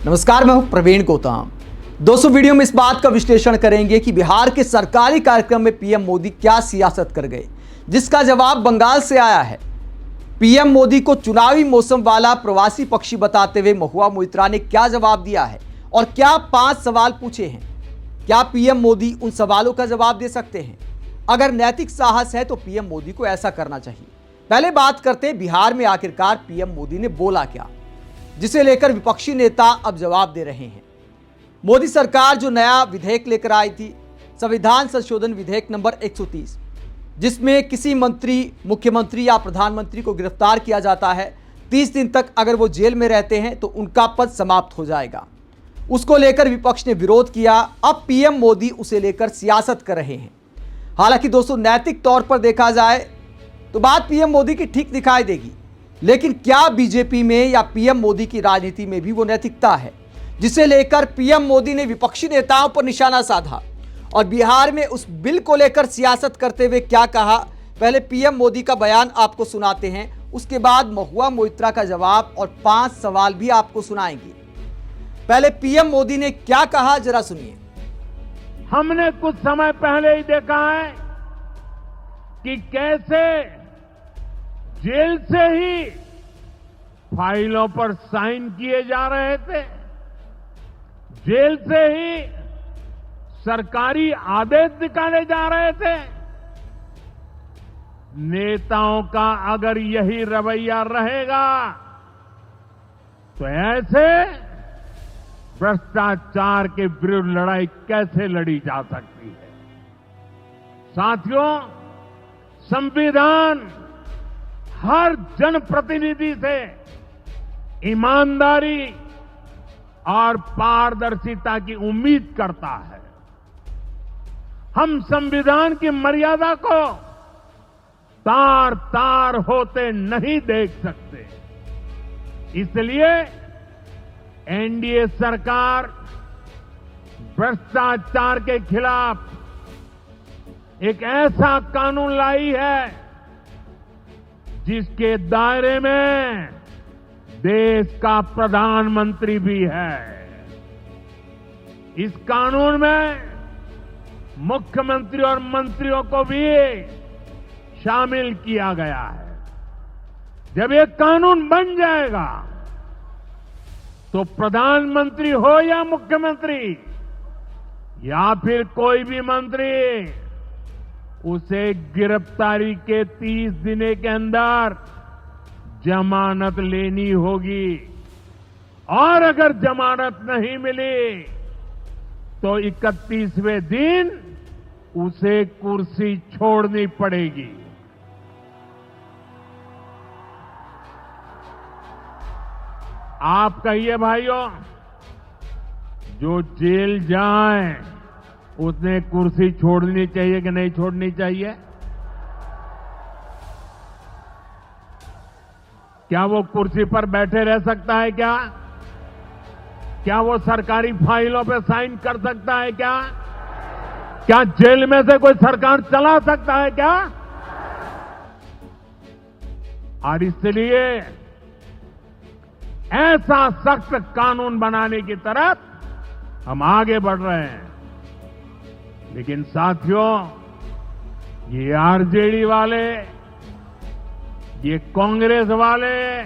नमस्कार, मैं हूं प्रवीण गौतम। दोस्तों, वीडियो में इस बात का विश्लेषण करेंगे कि बिहार के सरकारी कार्यक्रम में पीएम मोदी क्या सियासत कर गए, जिसका जवाब बंगाल से आया है। पीएम मोदी को चुनावी मौसम वाला प्रवासी पक्षी बताते हुए महुआ मोइत्रा ने क्या जवाब दिया है और क्या 5 सवाल पूछे हैं। क्या पीएम मोदी उन सवालों का जवाब दे सकते हैं? अगर नैतिक साहस है तो पीएम मोदी को ऐसा करना चाहिए। पहले बात करते हैं बिहार में आखिरकार पीएम मोदी ने बोला क्या, जिसे लेकर विपक्षी नेता अब जवाब दे रहे हैं। मोदी सरकार जो नया विधेयक लेकर आई थी, संविधान संशोधन विधेयक नंबर 130, जिसमें किसी मंत्री, मुख्यमंत्री या प्रधानमंत्री को गिरफ्तार किया जाता है, 30 दिन तक अगर वो जेल में रहते हैं तो उनका पद समाप्त हो जाएगा। उसको लेकर विपक्ष ने विरोध किया। अब पीएम मोदी उसे लेकर सियासत कर रहे हैं। हालांकि दोस्तों, नैतिक तौर पर देखा जाए तो बात पीएम मोदी की ठीक दिखाई देगी, लेकिन क्या बीजेपी में या पीएम मोदी की राजनीति में भी वो नैतिकता है, जिसे लेकर पीएम मोदी ने विपक्षी नेताओं पर निशाना साधा और बिहार में उस बिल को लेकर सियासत करते हुए क्या कहा। पहले पीएम मोदी का बयान आपको सुनाते हैं, उसके बाद महुआ मोइत्रा का जवाब और 5 सवाल भी आपको सुनाएंगे। पहले पीएम मोदी ने क्या कहा, जरा सुनिए। हमने कुछ समय पहले ही देखा है कि कैसे जेल से ही फाइलों पर साइन किए जा रहे थे, जेल से ही सरकारी आदेश निकाले जा रहे थे। नेताओं का अगर यही रवैया रहेगा तो ऐसे भ्रष्टाचार के विरुद्ध लड़ाई कैसे लड़ी जा सकती है। साथियों, संविधान हर जनप्रतिनिधि से ईमानदारी और पारदर्शिता की उम्मीद करता है। हम संविधान की मर्यादा को तार तार होते नहीं देख सकते। इसलिए एनडीए सरकार भ्रष्टाचार के खिलाफ एक ऐसा कानून लाई है जिसके दायरे में देश का प्रधानमंत्री भी है। इस कानून में मुख्यमंत्री और मंत्रियों को भी शामिल किया गया है। जब ये कानून बन जाएगा तो प्रधानमंत्री हो या मुख्यमंत्री या फिर कोई भी मंत्री, उसे गिरफ्तारी के 30 दिन के अंदर जमानत लेनी होगी और अगर जमानत नहीं मिली तो 31वें दिन उसे कुर्सी छोड़नी पड़ेगी। आप कहिए भाइयों, जो जेल जाए उसने कुर्सी छोड़नी चाहिए कि नहीं छोड़नी चाहिए? क्या वो कुर्सी पर बैठे रह सकता है? क्या वो सरकारी फाइलों पे साइन कर सकता है? क्या जेल में से कोई सरकार चला सकता है क्या? और इसलिए ऐसा सख्त कानून बनाने की तरफ हम आगे बढ़ रहे हैं। लेकिन साथियों, ये आरजेडी वाले, ये कांग्रेस वाले,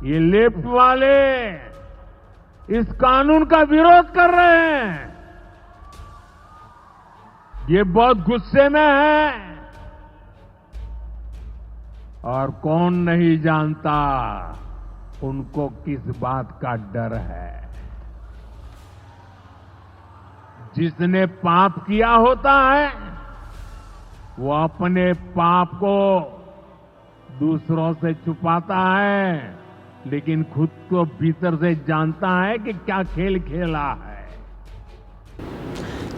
ये लेफ्ट वाले इस कानून का विरोध कर रहे हैं। ये बहुत गुस्से में है और कौन नहीं जानता उनको किस बात का डर है। जिसने पाप किया होता है वो अपने पाप को दूसरों से छुपाता है, लेकिन खुद को भीतर से जानता है कि क्या खेल खेला है।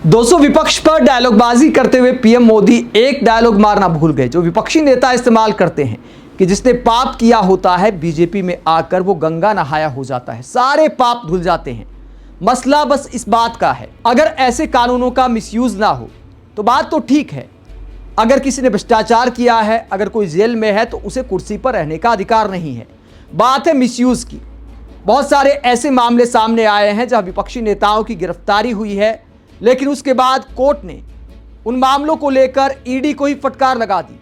दोस्तों, विपक्ष पर डायलॉगबाजी करते हुए पीएम मोदी एक डायलॉग मारना भूल गए, जो विपक्षी नेता इस्तेमाल करते हैं कि जिसने पाप किया होता है बीजेपी में आकर वो गंगा नहाया हो जाता है, सारे पाप धुल जाते हैं। मसला बस इस बात का है, अगर ऐसे कानूनों का मिसयूज ना हो तो बात तो ठीक है। अगर किसी ने भ्रष्टाचार किया है, अगर कोई जेल में है तो उसे कुर्सी पर रहने का अधिकार नहीं है। बात है मिसयूज की, बहुत सारे ऐसे मामले सामने आए हैं जहां विपक्षी नेताओं की गिरफ्तारी हुई है, लेकिन उसके बाद कोर्ट ने उन मामलों को लेकर ईडी को ही फटकार लगा दी,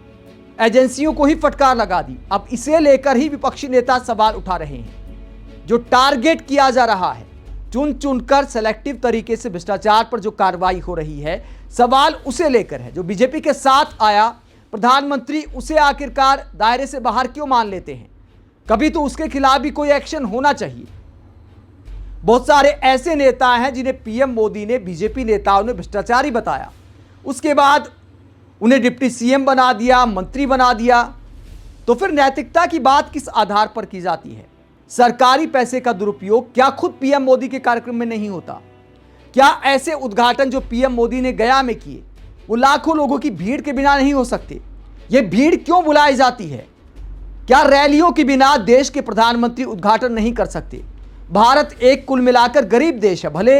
एजेंसियों को ही फटकार लगा दी। अब इसे लेकर ही विपक्षी नेता सवाल उठा रहे हैं। जो टारगेट किया जा रहा है, चुन चुनकर सेलेक्टिव तरीके से भ्रष्टाचार पर जो कार्रवाई हो रही है, सवाल उसे लेकर है। जो बीजेपी के साथ आया प्रधानमंत्री, उसे आखिरकार दायरे से बाहर क्यों मान लेते हैं? कभी तो उसके खिलाफ भी कोई एक्शन होना चाहिए। बहुत सारे ऐसे नेता हैं जिन्हें पीएम मोदी ने, बीजेपी नेताओं ने भ्रष्टाचारी बताया, उसके बाद उन्हें डिप्टी सीएम बना दिया, मंत्री बना दिया। तो फिर नैतिकता की बात किस आधार पर की जाती है? सरकारी पैसे का दुरुपयोग क्या खुद पीएम मोदी के कार्यक्रम में नहीं होता? क्या ऐसे उद्घाटन जो पीएम मोदी ने गया में किए, वो लाखों लोगों की भीड़ के बिना नहीं हो सकते? ये भीड़ क्यों बुलाई जाती है? क्या रैलियों के बिना देश के प्रधानमंत्री उद्घाटन नहीं कर सकते? भारत एक कुल मिलाकर गरीब देश है। भले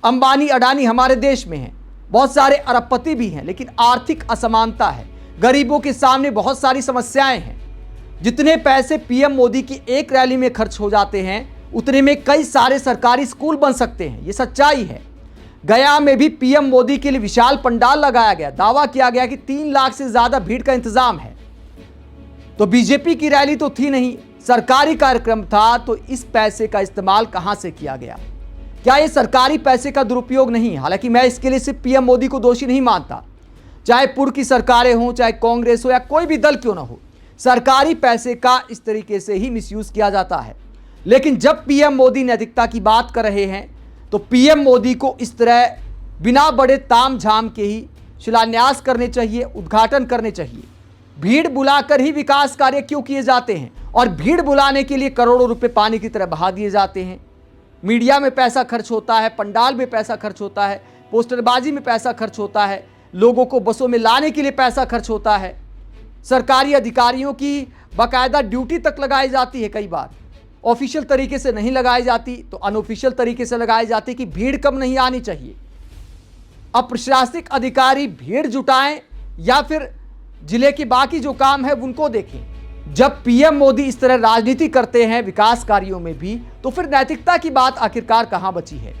अंबानी अडानी हमारे देश में हैं, बहुत सारे अरबपति भी हैं, लेकिन आर्थिक असमानता है, गरीबों के सामने बहुत सारी समस्याएं हैं। जितने पैसे पीएम मोदी की एक रैली में खर्च हो जाते हैं, उतने में कई सारे सरकारी स्कूल बन सकते हैं। ये सच्चाई है। गया में भी पीएम मोदी के लिए विशाल पंडाल लगाया गया, दावा किया गया कि 3 लाख से ज्यादा भीड़ का इंतजाम है। तो बीजेपी की रैली तो थी नहीं, सरकारी कार्यक्रम था, तो इस पैसे का इस्तेमाल कहां से किया गया? क्या ये सरकारी पैसे का दुरुपयोग नहीं है? हालांकि मैं इसके लिए सिर्फ पीएम मोदी को दोषी नहीं मानता, चाहे पूर्व की सरकारें हों, चाहे कांग्रेस हो या कोई भी दल क्यों ना हो, सरकारी पैसे का इस तरीके से ही मिसयूज किया जाता है। लेकिन जब पीएम मोदी नैतिकता की बात कर रहे हैं, तो पीएम मोदी को इस तरह बिना बड़े ताम झाम के ही शिलान्यास करने चाहिए, उद्घाटन करने चाहिए। भीड़ बुलाकर ही विकास कार्य क्यों किए जाते हैं? और भीड़ बुलाने के लिए करोड़ों रुपए पानी की तरह बहा दिए जाते हैं। मीडिया में पैसा खर्च होता है, पंडाल में पैसा खर्च होता है, पोस्टरबाजी में पैसा खर्च होता है, लोगों को बसों में लाने के लिए पैसा खर्च होता है, सरकारी अधिकारियों की बाकायदा ड्यूटी तक लगाई जाती है। कई बार ऑफिशियल तरीके से नहीं लगाई जाती, तो अनऑफिशियल तरीके से लगाई जाती कि भीड़ कम नहीं आनी चाहिए। अब प्रशासनिक अधिकारी भीड़ जुटाएं या फिर जिले के बाकी जो काम है उनको देखें। जब पीएम मोदी इस तरह राजनीति करते हैं विकास कार्यों में भी, तो फिर नैतिकता की बात आखिरकार कहां बची है?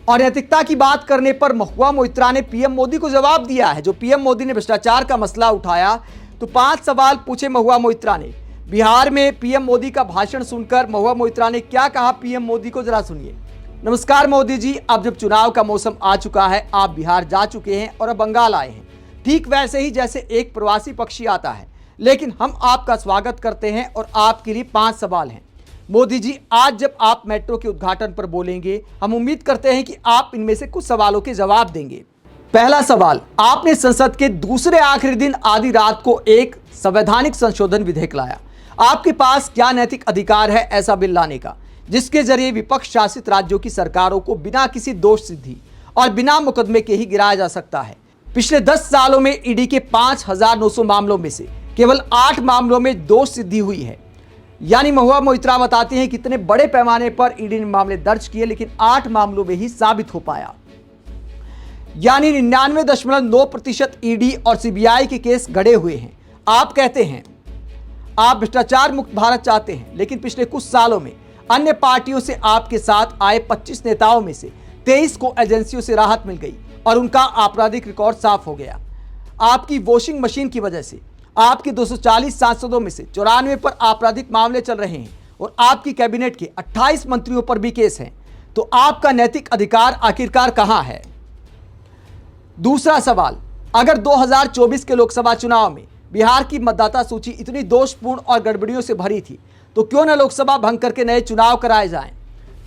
और नैतिकता की बात करने पर महुआ मोइत्रा ने पीएम मोदी को जवाब दिया है। जो पीएम मोदी ने भ्रष्टाचार का मसला उठाया, तो 5 सवाल पूछे महुआ मोइत्रा ने। बिहार में पीएम मोदी का भाषण सुनकर महुआ मोइत्रा ने क्या कहा, पीएम मोदी को जरा सुनिए। नमस्कार मोदी जी, अब जब चुनाव का मौसम आ चुका है, आप बिहार जा चुके हैं और अब बंगाल आए हैं, ठीक वैसे ही जैसे एक प्रवासी पक्षी आता है, लेकिन हम आपका स्वागत करते हैं और आपके लिए 5 सवाल हैं। मोदी जी, आज जब आप मेट्रो के उद्घाटन पर बोलेंगे, हम उम्मीद करते हैं कि आप इनमें से कुछ सवालों के जवाब देंगे। पहला सवाल, आपने संसद के दूसरे आखिरी दिन आधी रात को एक संवैधानिक संशोधन विधेयक लाया। आपके पास क्या नैतिक अधिकार है ऐसा बिल लाने का, जिसके जरिए विपक्ष शासित राज्यों की सरकारों को बिना किसी दोष सिद्धि और बिना मुकदमे के ही गिराया जा सकता है? पिछले 10 सालों में ईडी के 5,900 मामलों में से केवल 8 मामलों में दोष सिद्धि हुई है। यानी महुआ मोइत्रा बताते हैं कितने बड़े पैमाने पर ईडी ने मामले दर्ज किए, लेकिन 8 मामलों में ही साबित हो पाया। यानी 99.9% ईडी और सीबीआई के केस गड़े हुए हैं। आप कहते हैं आप भ्रष्टाचार मुक्त भारत चाहते हैं, लेकिन पिछले कुछ सालों में अन्य पार्टियों से आपके साथ आए 25 नेताओं में से 23 को एजेंसियों से राहत मिल गई और उनका आपराधिक रिकॉर्ड साफ हो गया। आपकी वॉशिंग मशीन की वजह से आपके 240 सांसदों में से 94 पर आपराधिक मामले चल रहे हैं और आपकी कैबिनेट के 28 मंत्रियों पर भी केस हैं। तो आपका नैतिक अधिकार आखिरकार कहां है? दूसरा सवाल, अगर 2024 के लोकसभा चुनाव में बिहार की मतदाता सूची इतनी दोषपूर्ण और गड़बड़ियों से भरी थी, तो क्यों न लोकसभा भंग करके नए चुनाव कराए जाएं?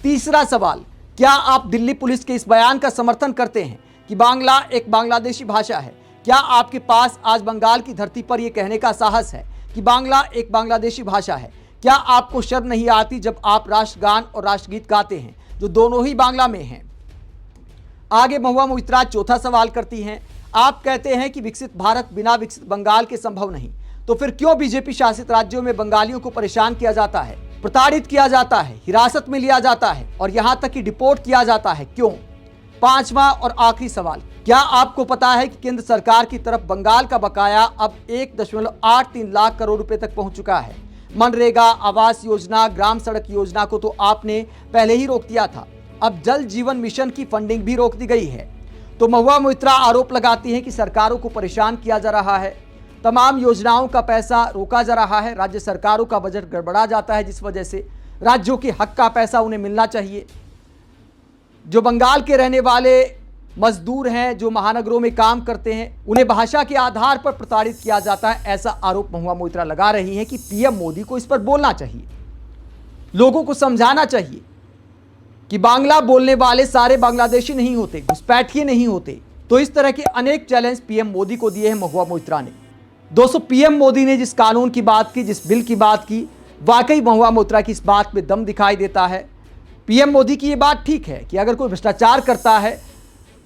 तीसरा सवाल, क्या आप दिल्ली पुलिस के इस बयान का समर्थन करते हैं कि बांग्ला एक बांग्लादेशी भाषा है? क्या आपके पास आज बंगाल की धरती पर यह कहने का साहस है कि बांग्ला एक बांग्लादेशी भाषा है? क्या आपको शर्म नहीं आती जब आप राष्ट्रगान और राष्ट्रगीत गाते हैं, जो दोनों ही बांग्ला में हैं? आगे महुआ मोइत्रा चौथा सवाल करती हैं। आप कहते हैं कि विकसित भारत बिना विकसित बंगाल के संभव नहीं, तो फिर क्यों बीजेपी शासित राज्यों में बंगालियों को परेशान किया जाता है, प्रताड़ित किया जाता है, हिरासत में लिया जाता है और यहां तक कि डिपोर्ट किया जाता है? क्यों? पांचवा और आखिरी सवाल, क्या आपको पता है कि केंद्र सरकार की तरफ बंगाल का बकाया अब 1.83 लाख करोड़ रुपए तक पहुंच चुका है? मनरेगा, आवास योजना, ग्राम सड़क योजना को तो आपने पहले ही रोक दिया था। अब जल जीवन मिशन की फंडिंग भी रोक दी गई है। तो महुआ मोइत्रा आरोप लगाती हैं कि सरकारों को परेशान किया जा रहा है, तमाम योजनाओं का पैसा रोका जा रहा है, राज्य सरकारों का बजट गड़बड़ा जाता है, जिस वजह से राज्यों के हक का पैसा उन्हें मिलना चाहिए। जो बंगाल के रहने वाले मजदूर हैं, जो महानगरों में काम करते हैं, उन्हें भाषा के आधार पर प्रताड़ित किया जाता है, ऐसा आरोप महुआ मोइत्रा लगा रही है कि पीएम मोदी को इस पर बोलना चाहिए, लोगों को समझाना चाहिए कि बांग्ला बोलने वाले सारे बांग्लादेशी नहीं होते, घुसपैठिए नहीं होते। तो इस तरह के अनेक चैलेंज पीएम मोदी को दिए हैं महुआ मोइत्रा ने। दोस्तों, पीएम मोदी ने जिस कानून की बात की, जिस बिल की बात की, वाकई महुआ मोइत्रा की इस बात में दम दिखाई देता है। पीएम मोदी की ये बात ठीक है कि अगर कोई भ्रष्टाचार करता है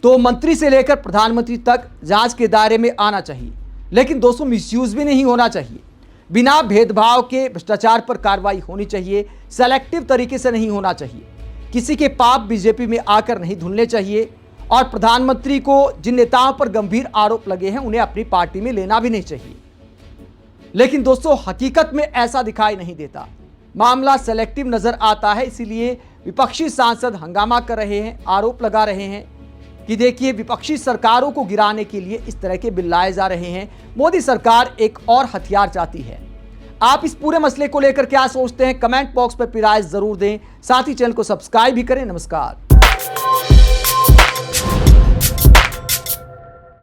तो मंत्री से लेकर प्रधानमंत्री तक जांच के दायरे में आना चाहिए, लेकिन दोस्तों मिसयूज भी नहीं होना चाहिए। बिना भेदभाव के भ्रष्टाचार पर कार्रवाई होनी चाहिए, सेलेक्टिव तरीके से नहीं होना चाहिए। किसी के पाप बीजेपी में आकर नहीं धुलने चाहिए, और प्रधानमंत्री को जिन नेताओं पर गंभीर आरोप लगे हैं उन्हें अपनी पार्टी में लेना भी नहीं चाहिए। लेकिन दोस्तों, हकीकत में ऐसा दिखाई नहीं देता, मामला सेलेक्टिव नजर आता है। इसीलिए विपक्षी सांसद हंगामा कर रहे हैं, आरोप लगा रहे हैं कि देखिए विपक्षी सरकारों को गिराने के लिए इस तरह के बिल लाए जा रहे हैं। मोदी सरकार एक और हथियार चाहती है। आप इस पूरे मसले को लेकर क्या सोचते हैं? कमेंट बॉक्स पर अपनी राय जरूर दें, साथ ही चैनल को सब्सक्राइब भी करें। नमस्कार।